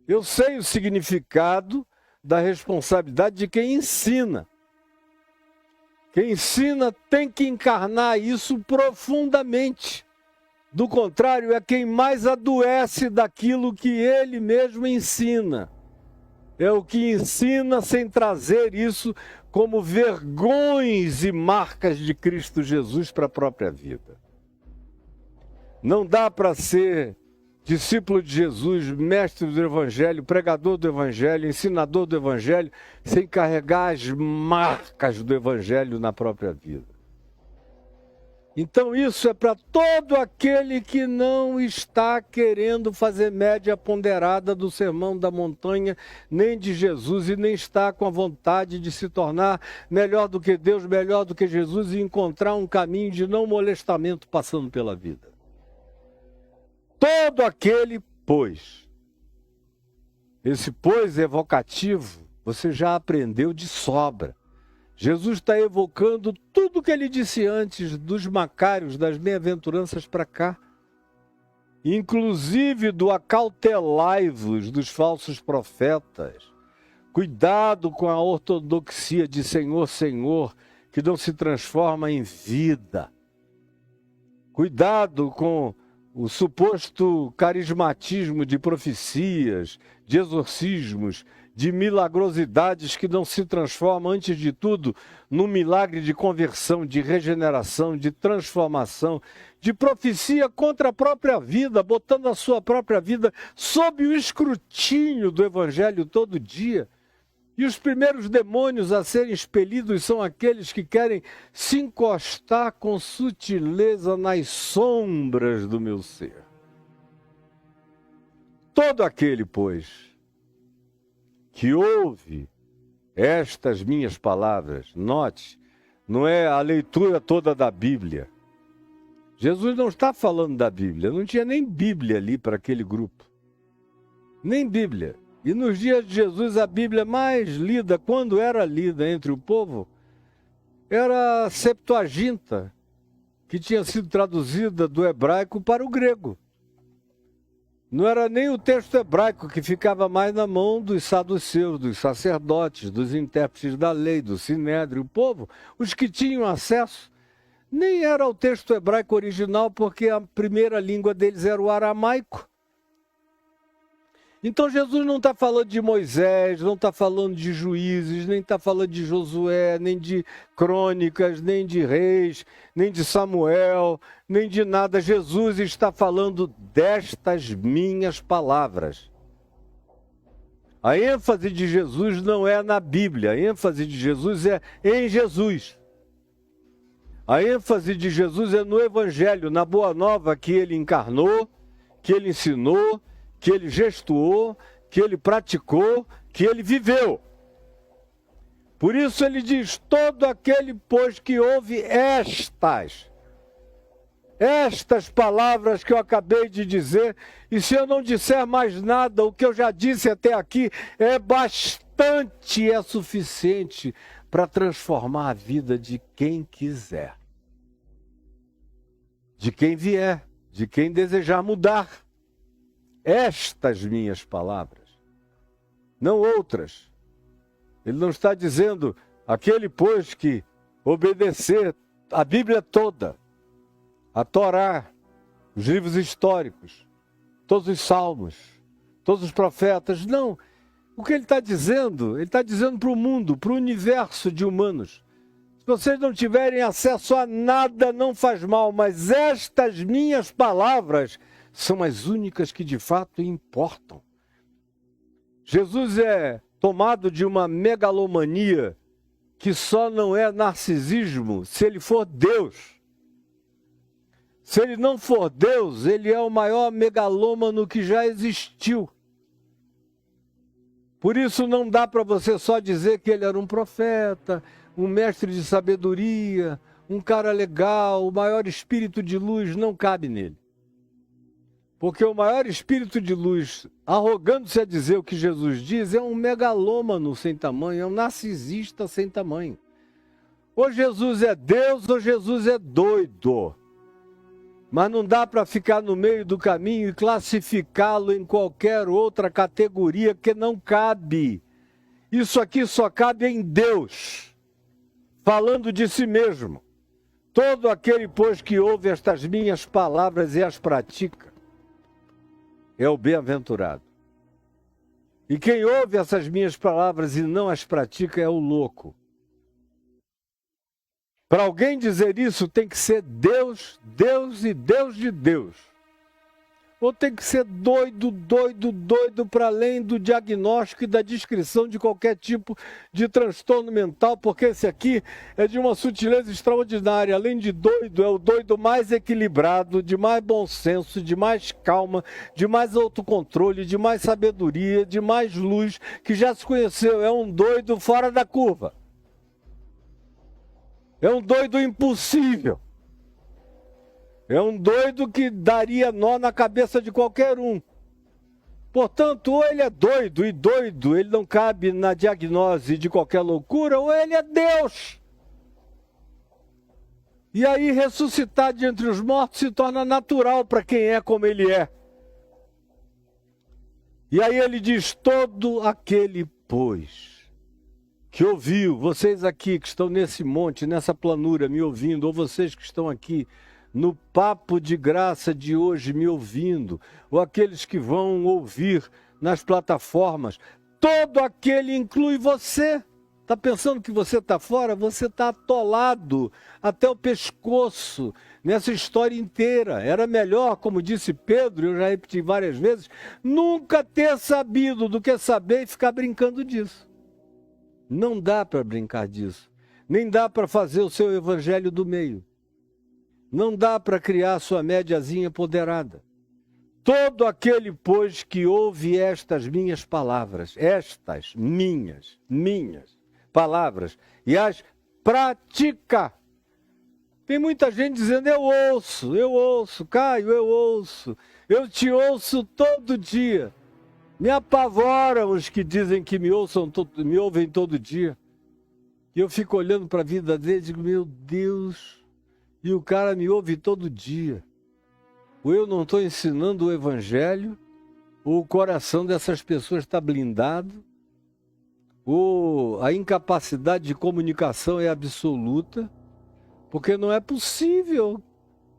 A: Eu sei o significado da responsabilidade de quem ensina. Quem ensina tem que encarnar isso profundamente. Do contrário, é quem mais adoece daquilo que ele mesmo ensina. É o que ensina sem trazer isso como vergões e marcas de Cristo Jesus para a própria vida. Não dá para ser discípulo de Jesus, mestre do Evangelho, pregador do Evangelho, ensinador do Evangelho, sem carregar as marcas do Evangelho na própria vida. Então isso é para todo aquele que não está querendo fazer média ponderada do Sermão da Montanha, nem de Jesus, e nem está com a vontade de se tornar melhor do que Deus, melhor do que Jesus, e encontrar um caminho de não molestamento passando pela vida. Todo aquele, pois. Esse pois evocativo, você já aprendeu de sobra. Jesus está evocando tudo o que ele disse antes dos Macários, das bem-aventuranças para cá. Inclusive do acautelai-vos dos falsos profetas. Cuidado com a ortodoxia de Senhor, Senhor, que não se transforma em vida. Cuidado com o suposto carismatismo de profecias, de exorcismos, de milagrosidades que não se transformam, antes de tudo, num milagre de conversão, de regeneração, de transformação, de profecia contra a própria vida, botando a sua própria vida sob o escrutínio do Evangelho todo dia. E os primeiros demônios a serem expelidos são aqueles que querem se encostar com sutileza nas sombras do meu ser. todo aquele, pois, que ouve estas minhas palavras, note, não é a leitura toda da Bíblia. Jesus não está falando da Bíblia, não tinha nem Bíblia ali para aquele grupo. Nem Bíblia. E nos dias de Jesus, a Bíblia mais lida, quando era lida entre o povo, era a Septuaginta, que tinha sido traduzida do hebraico para o grego. Não era nem o texto hebraico que ficava mais na mão dos saduceus, dos sacerdotes, dos intérpretes da lei, do sinédrio, o povo. Os que tinham acesso, nem era o texto hebraico original, porque a primeira língua deles era o aramaico. Então Jesus não está falando de Moisés, não está falando de Juízes, nem está falando de Josué, nem de Crônicas, nem de Reis, nem de Samuel, nem de nada. Jesus está falando destas minhas palavras. A ênfase de Jesus não é na Bíblia, a ênfase de Jesus é em Jesus. A ênfase de Jesus é no Evangelho, na Boa Nova que ele encarnou, que ele ensinou, que ele gestuou, que ele praticou, que ele viveu. Por isso ele diz, todo aquele, pois, que ouve estas palavras que eu acabei de dizer, e se eu não disser mais nada, o que eu já disse até aqui é bastante, é suficiente para transformar a vida de quem quiser, de quem vier, de quem desejar mudar. Estas minhas palavras, não outras. Ele não está dizendo aquele, pois, que obedecer a Bíblia toda, a Torá, os livros históricos, todos os salmos, todos os profetas. Não. O que ele está dizendo para o mundo, para o universo de humanos. Se vocês não tiverem acesso a nada, não faz mal, mas estas minhas palavras são as únicas que de fato importam. Jesus é tomado de uma megalomania que só não é narcisismo se ele for Deus. Se ele não for Deus, ele é o maior megalômano que já existiu. Por isso não dá para você só dizer que ele era um profeta, um mestre de sabedoria, um cara legal, o maior espírito de luz, não cabe nele. Porque o maior espírito de luz, arrogando-se a dizer o que Jesus diz, é um megalômano sem tamanho, é um narcisista sem tamanho. Ou Jesus é Deus, ou Jesus é doido. Mas não dá para ficar no meio do caminho e classificá-lo em qualquer outra categoria, que não cabe. Isso aqui só cabe em Deus, falando de si mesmo. Todo aquele, pois, que ouve estas minhas palavras e as pratica, é o bem-aventurado. E quem ouve essas minhas palavras e não as pratica é o louco. Para alguém dizer isso, tem que ser Deus, Deus e Deus de Deus. Ou tem que ser doido para além do diagnóstico e da descrição de qualquer tipo de transtorno mental, porque esse aqui é de uma sutileza extraordinária. Além de doido, é o doido mais equilibrado, de mais bom senso, de mais calma, de mais autocontrole, de mais sabedoria, de mais luz, que já se conheceu. É um doido fora da curva. É um doido impossível. É um doido que daria nó na cabeça de qualquer um. Portanto, ou ele é doido, e doido ele não cabe na diagnose de qualquer loucura, ou ele é Deus. E aí ressuscitar de entre os mortos se torna natural para quem é como ele é. E aí ele diz, todo aquele, pois, que ouviu, vocês aqui que estão nesse monte, nessa planura me ouvindo, ou vocês que estão aqui no papo de graça de hoje me ouvindo, ou aqueles que vão ouvir nas plataformas, todo aquele inclui você. Está pensando que você está fora? Você está atolado até o pescoço nessa história inteira. Era melhor, como disse Pedro, eu já repeti várias vezes, nunca ter sabido do que saber e ficar brincando disso. Não dá para brincar disso. Nem dá para fazer o seu evangelho do meio. Não dá para criar a sua médiazinha ponderada. Todo aquele, pois, que ouve estas minhas palavras, estas minhas palavras, e as pratica. Tem muita gente dizendo, eu ouço, Caio, eu te ouço todo dia. Me apavoram os que dizem que me ouvem todo dia. E eu fico olhando para a vida deles e digo, meu Deus, e o cara me ouve todo dia. Ou eu não estou ensinando o evangelho, ou o coração dessas pessoas está blindado, ou a incapacidade de comunicação é absoluta, porque não é possível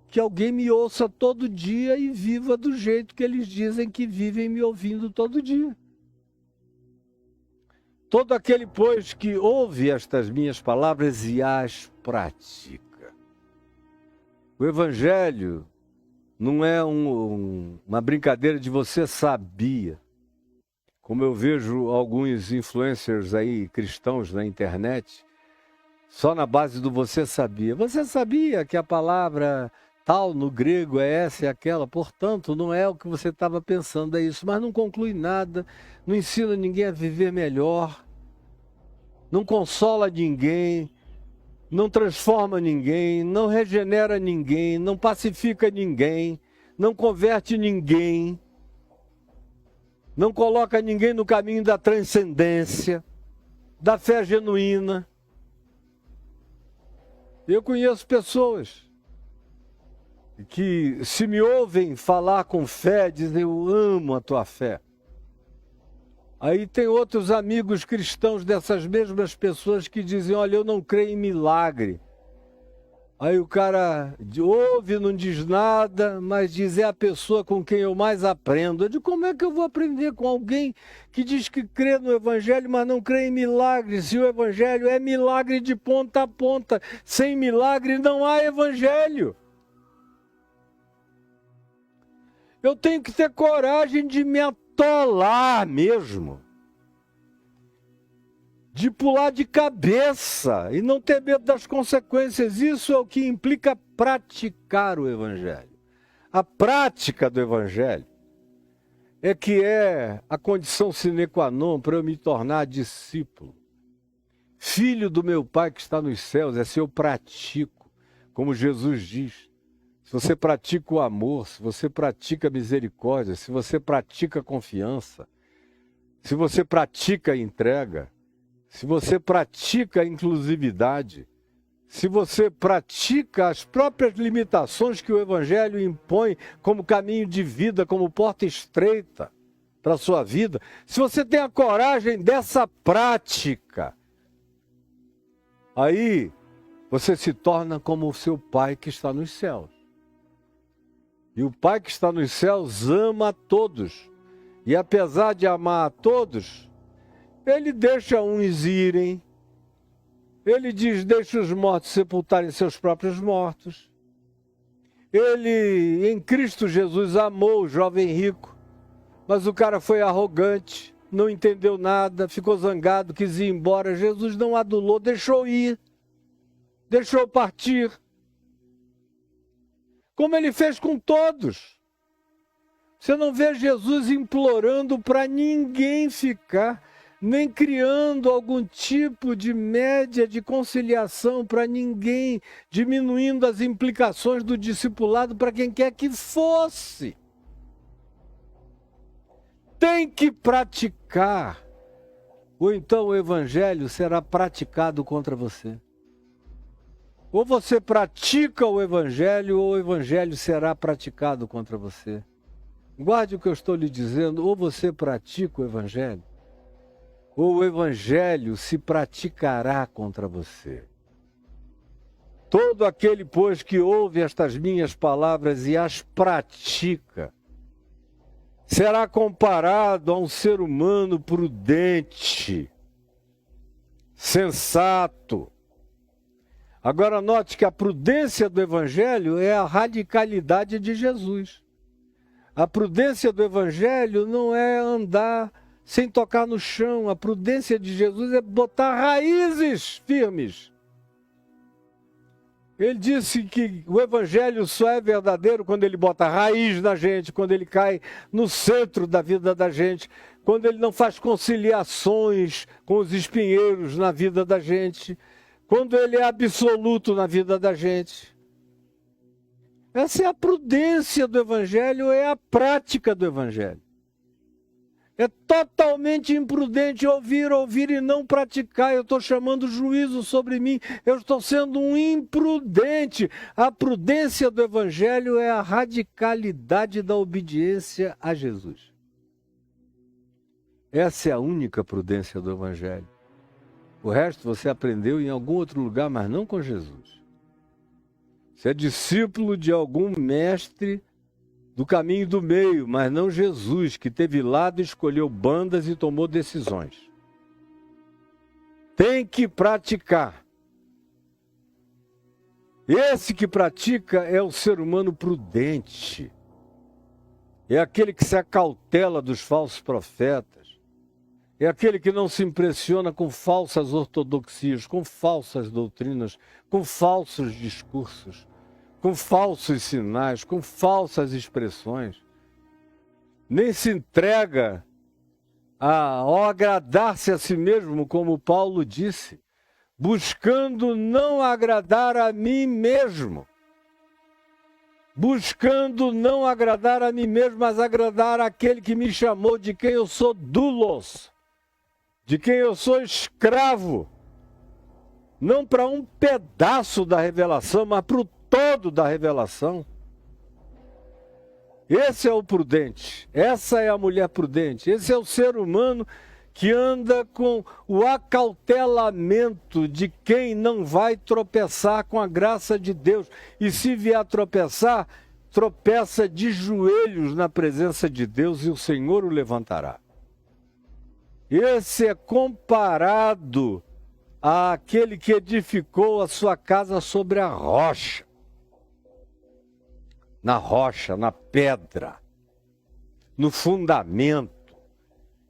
A: que alguém me ouça todo dia e viva do jeito que eles dizem que vivem me ouvindo todo dia. Todo aquele, pois, que ouve estas minhas palavras e as pratica. O evangelho não é uma brincadeira de você sabia. Como eu vejo alguns influencers aí, cristãos na internet, só na base do você sabia. Você sabia que a palavra tal no grego é essa e aquela, portanto, não é o que você estava pensando, é isso. Mas não conclui nada, não ensina ninguém a viver melhor, não consola ninguém, não transforma ninguém, não regenera ninguém, não pacifica ninguém, não converte ninguém, não coloca ninguém no caminho da transcendência, da fé genuína. Eu conheço pessoas que, se me ouvem falar com fé, dizem, eu amo a tua fé. Aí tem outros amigos cristãos dessas mesmas pessoas que dizem, olha, eu não creio em milagre. Aí o cara ouve, não diz nada, mas diz, é a pessoa com quem eu mais aprendo. Eu digo, como é que eu vou aprender com alguém que diz que crê no evangelho, mas não crê em milagre? Se o evangelho é milagre de ponta a ponta, sem milagre não há evangelho. Eu tenho que ter coragem de me atolar mesmo, de pular de cabeça e não ter medo das consequências. Isso é o que implica praticar o evangelho. A prática do evangelho é que é a condição sine qua non para eu me tornar discípulo. Filho do meu Pai que está nos céus, é se eu pratico, como Jesus diz. Se você pratica o amor, se você pratica a misericórdia, se você pratica a confiança, se você pratica a entrega, se você pratica a inclusividade, se você pratica as próprias limitações que o evangelho impõe como caminho de vida, como porta estreita para a sua vida, se você tem a coragem dessa prática, aí você se torna como o seu Pai que está nos céus. E o Pai que está nos céus ama a todos. E apesar de amar a todos, Ele deixa uns irem. Ele diz, deixa os mortos sepultarem seus próprios mortos. Ele, em Cristo Jesus, amou o jovem rico. Mas o cara foi arrogante, não entendeu nada, ficou zangado, quis ir embora. Jesus não adulou, deixou ir. Deixou partir. Como ele fez com todos. Você não vê Jesus implorando para ninguém ficar, nem criando algum tipo de média de conciliação para ninguém, diminuindo as implicações do discipulado para quem quer que fosse. Tem que praticar, ou então o evangelho será praticado contra você. Ou você pratica o evangelho, ou o evangelho será praticado contra você. Guarde o que eu estou lhe dizendo, ou você pratica o evangelho, ou o evangelho se praticará contra você. Todo aquele, pois, que ouve estas minhas palavras e as pratica, será comparado a um ser humano prudente, sensato. Agora note que a prudência do evangelho é a radicalidade de Jesus. A prudência do evangelho não é andar sem tocar no chão. A prudência de Jesus é botar raízes firmes. Ele disse que o evangelho só é verdadeiro quando ele bota raiz na gente, quando ele cai no centro da vida da gente, quando ele não faz conciliações com os espinheiros na vida da gente, quando ele é absoluto na vida da gente. Essa é a prudência do evangelho, é a prática do evangelho. É totalmente imprudente ouvir e não praticar. Eu estou chamando juízo sobre mim. Eu estou sendo um imprudente. A prudência do evangelho é a radicalidade da obediência a Jesus. Essa é a única prudência do evangelho. O resto você aprendeu em algum outro lugar, mas não com Jesus. Você é discípulo de algum mestre do caminho do meio, mas não Jesus, que teve lado, escolheu bandas e tomou decisões. Tem que praticar. Esse que pratica é o ser humano prudente. É aquele que se acautela dos falsos profetas. É aquele que não se impressiona com falsas ortodoxias, com falsas doutrinas, com falsos discursos, com falsos sinais, com falsas expressões. Nem se entrega ao agradar-se a si mesmo, como Paulo disse, buscando não agradar a mim mesmo. Buscando não agradar a mim mesmo, mas agradar aquele que me chamou, de quem eu sou doulos, de quem eu sou escravo. Não para um pedaço da revelação, mas para o todo da revelação. Esse é o prudente, essa é a mulher prudente, esse é o ser humano que anda com o acautelamento de quem não vai tropeçar com a graça de Deus. E se vier a tropeçar, tropeça de joelhos na presença de Deus e o Senhor o levantará. Esse é comparado àquele que edificou a sua casa sobre a rocha. Na rocha, na pedra, no fundamento,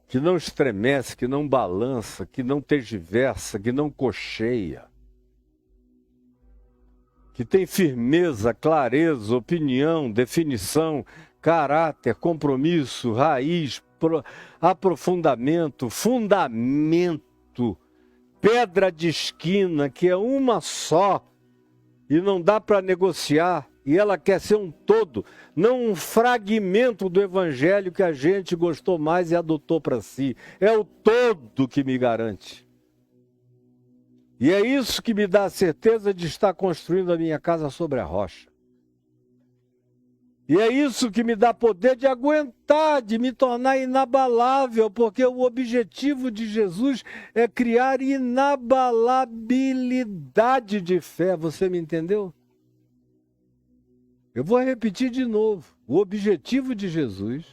A: que não estremece, que não balança, que não tergiversa, que não cocheia, que tem firmeza, clareza, opinião, definição, caráter, compromisso, raiz, aprofundamento, fundamento, pedra de esquina, que é uma só e não dá para negociar. E ela quer ser um todo, não um fragmento do evangelho que a gente gostou mais e adotou para si. É o todo que me garante. E é isso que me dá a certeza de estar construindo a minha casa sobre a rocha. E é isso que me dá poder de aguentar, de me tornar inabalável, porque o objetivo de Jesus é criar inabalabilidade de fé. Você me entendeu? Eu vou repetir de novo. O objetivo de Jesus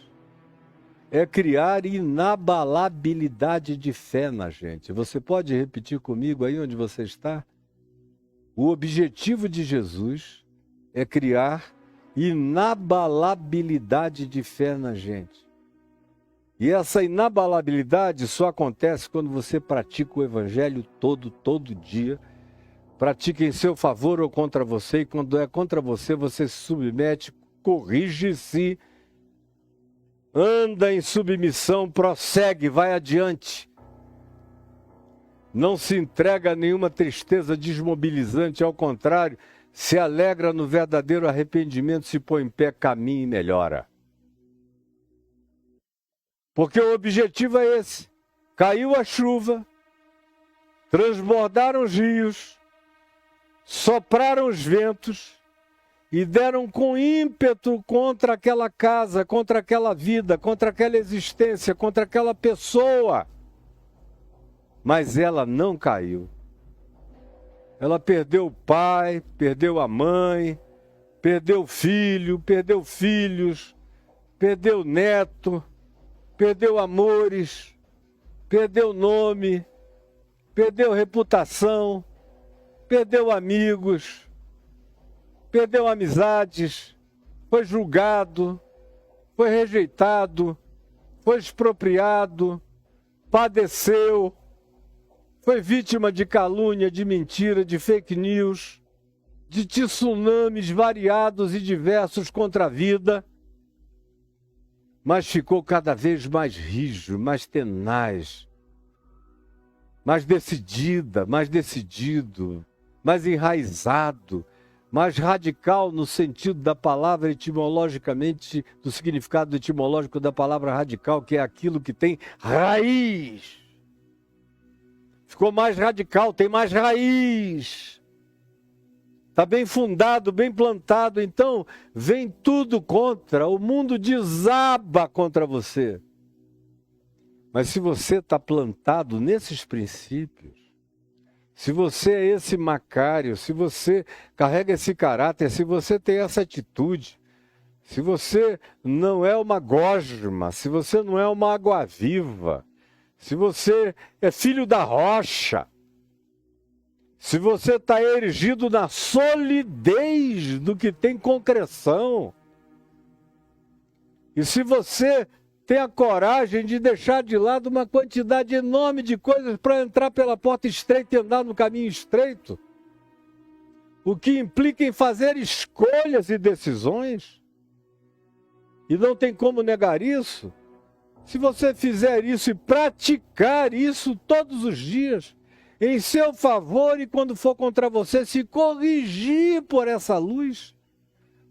A: é criar inabalabilidade de fé na gente. Você pode repetir comigo aí onde você está? O objetivo de Jesus é criar inabalabilidade de fé na gente. E essa inabalabilidade só acontece quando você pratica o evangelho todo dia. Pratica em seu favor ou contra você, e quando é contra você, você se submete, corrige-se, anda em submissão, prossegue, vai adiante. Não se entrega a nenhuma tristeza desmobilizante, ao contrário, se alegra no verdadeiro arrependimento, se põe em pé, caminha e melhora. Porque o objetivo é esse. Caiu a chuva, transbordaram os rios, sopraram os ventos e deram com ímpeto contra aquela casa, contra aquela vida, contra aquela existência, contra aquela pessoa. Mas ela não caiu. Ela perdeu o pai, perdeu a mãe, perdeu o filho, perdeu filhos, perdeu o neto, perdeu amores, perdeu nome, perdeu reputação, perdeu amigos, perdeu amizades, foi julgado, foi rejeitado, foi expropriado, padeceu, foi vítima de calúnia, de mentira, de fake news, de tsunamis variados e diversos contra a vida, mas ficou cada vez mais rijo, mais tenaz, mais decidida, mais decidido, mais enraizado, mais radical no sentido da palavra etimologicamente, do significado etimológico da palavra radical, que é aquilo que tem raiz. Ficou mais radical, tem mais raiz. Está bem fundado, bem plantado, então vem tudo contra, o mundo desaba contra você. Mas se você está plantado nesses princípios, se você é esse Macário, se você carrega esse caráter, se você tem essa atitude, se você não é uma gosma, se você não é uma água-viva, se você é filho da rocha, se você está erigido na solidez do que tem concreção, e se você tem a coragem de deixar de lado uma quantidade enorme de coisas para entrar pela porta estreita e andar no caminho estreito, o que implica em fazer escolhas e decisões, e não tem como negar isso. Se você fizer isso e praticar isso todos os dias, em seu favor, e quando for contra você, se corrigir por essa luz,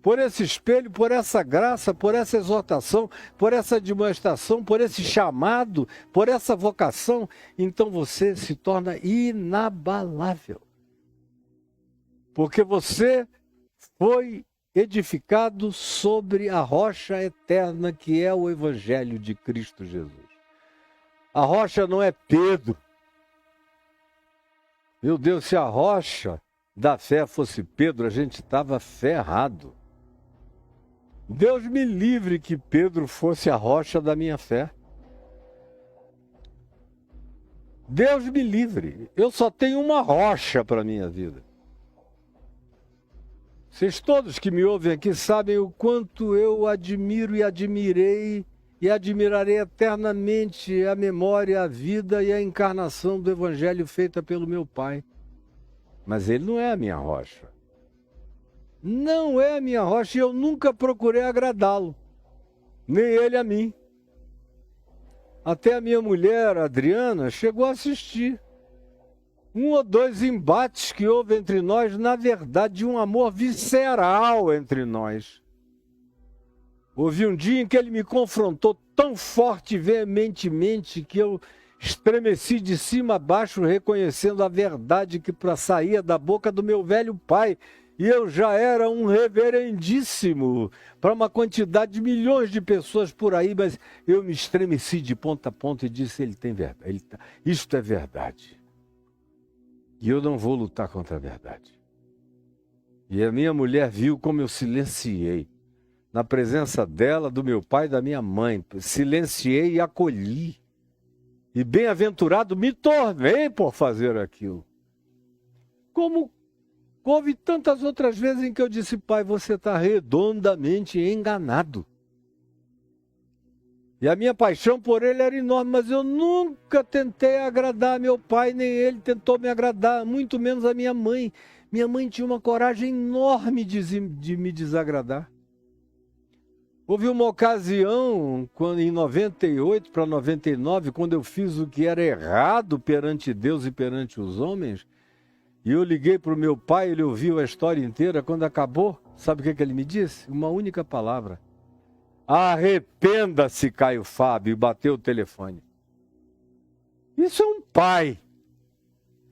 A: por esse espelho, por essa graça, por essa exortação, por essa demonstração, por esse chamado, por essa vocação, então você se torna inabalável. Porque você foi edificado sobre a rocha eterna que é o Evangelho de Cristo Jesus. A rocha não é Pedro. Meu Deus, se a rocha da fé fosse Pedro, a gente estava ferrado. Deus me livre que Pedro fosse a rocha da minha fé. Deus me livre. Eu só tenho uma rocha para a minha vida. Vocês todos que me ouvem aqui sabem o quanto eu admiro e admirei e admirarei eternamente a memória, a vida e a encarnação do Evangelho feita pelo meu Pai. Mas ele não é a minha rocha. Não é a minha rocha e eu nunca procurei agradá-lo, nem ele a mim. Até a minha mulher, Adriana, chegou a assistir. 1 ou 2 embates que houve entre nós, na verdade, um amor visceral entre nós. Houve um dia em que ele me confrontou tão forte e veementemente que eu estremeci de cima a baixo, reconhecendo a verdade que saía da boca do meu velho pai. E eu já era um reverendíssimo para uma quantidade de milhões de pessoas por aí, mas eu me estremeci de ponta a ponta e disse, ele tem verdade, isto é verdade. E eu não vou lutar contra a verdade. E a minha mulher viu como eu silenciei. Na presença dela, do meu pai e da minha mãe. Silenciei e acolhi. E bem-aventurado me tornei por fazer aquilo. Como houve tantas outras vezes em que eu disse, pai, você está redondamente enganado. E a minha paixão por ele era enorme, mas eu nunca tentei agradar meu pai, nem ele tentou me agradar, muito menos a minha mãe. Minha mãe tinha uma coragem enorme de me desagradar. Houve uma ocasião, em 98 para 99, quando eu fiz o que era errado perante Deus e perante os homens, e eu liguei para o meu pai, ele ouviu a história inteira, quando acabou, sabe o que ele me disse? Uma única palavra. Arrependa-se, Caio Fábio, e bateu o telefone. Isso é um pai.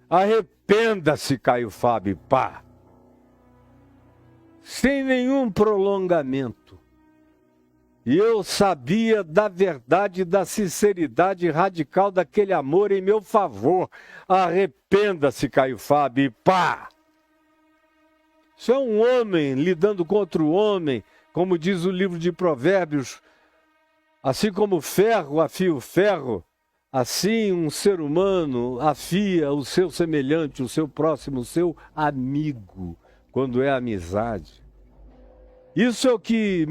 A: Arrependa-se, Caio Fábio, pá. Sem nenhum prolongamento. E eu sabia da verdade, da sinceridade radical daquele amor em meu favor. Arrependa-se, Caio Fábio, e pá. Isso é um homem lidando contra o homem, como diz o livro de Provérbios, assim como o ferro afia o ferro, assim um ser humano afia o seu semelhante, o seu próximo, o seu amigo, quando é amizade. Isso é o que